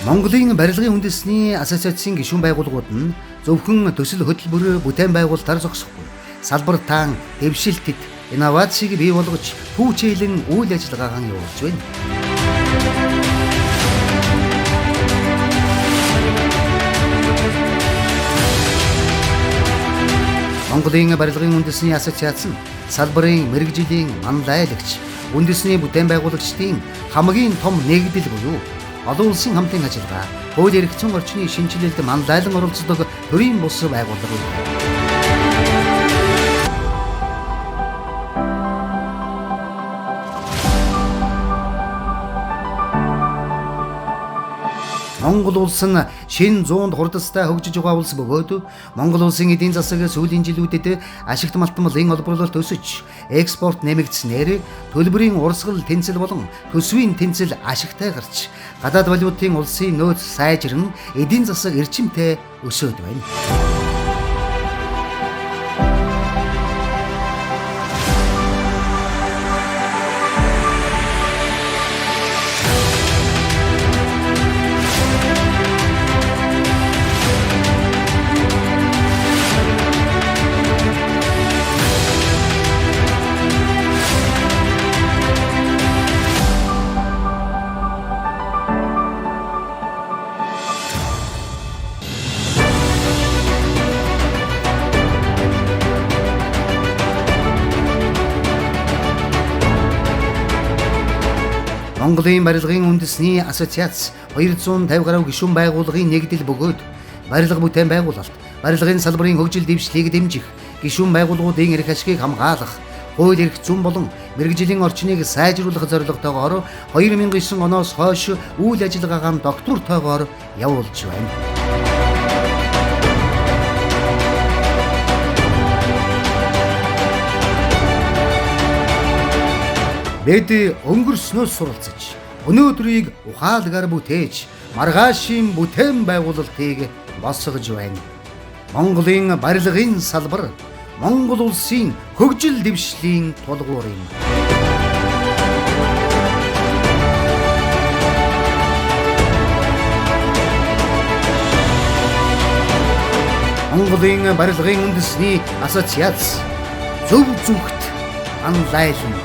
Монголын барилгын үндэсний ассоциацийн гишүүн байгууллагууд нь зөвхөн төсөл хөтөлбөр бүтээн байгуулалтаар зогсохгүй. Салбар таан, дэвшилтэд инновацийг бий болгож түүчээлэн үйл ажиллагаагаа явуулж байна. Монголын барилгын үндэсний ассоциац нь салбарын мэргэжлийн манлайлагч, үндэсний бүтээн байгуулагчдын хамгийн том нэгдэл буюу олон улсын хамтын ажиллагаа, хууль эрх зүйн орчны шинжилэлд манлайлан оролцдог төрийн бус байгууллага юм. Монгол улс нь шинэ 100-д хурдастай хөгжиж байгаа улс бөгөөд Монгол улсын эдийн засаг сүүлийн жилүүдэд ашигт малтмалын олборлолт өсөж, экспорт нэмэгдснээр төлбөрийн урсгал тэнцэл болон төсвийн тэнцэл ашигтай гарч, гадаад валютын улсын нөөц сайжирн, эдийн засаг эрчимтэй өсөд байна. Монголын барилгын үндэсний ассоциац 250 гаруй гишүүн байгууллагын нэгдэл бөгөөд барилга бүтээн байгуулалт, барилгын салбарын хөгжил дэвшлийг дэмжих, гишүүн байгууллагуудын эрх ашигыг хамгаалах, хууль эрх зүйн болон мэргэжлийн орчныг сайжруулах зорилготойгоор 2009 оноос хойш үйл ажиллагаагаа доктортойгоор явуулж байна. Бид өнгөрснөөс суралцаж, өнөөдрийг ухаалгаар бүтээж, маргаашийн бүтээн байгуулалтыг босгож байна. Монголын барилгын салбар Монгол улсын хөгжил дэвшлийн тулгуур юм. Монголын барилгын үндэсний ассоциац зөв зүгт анлайлан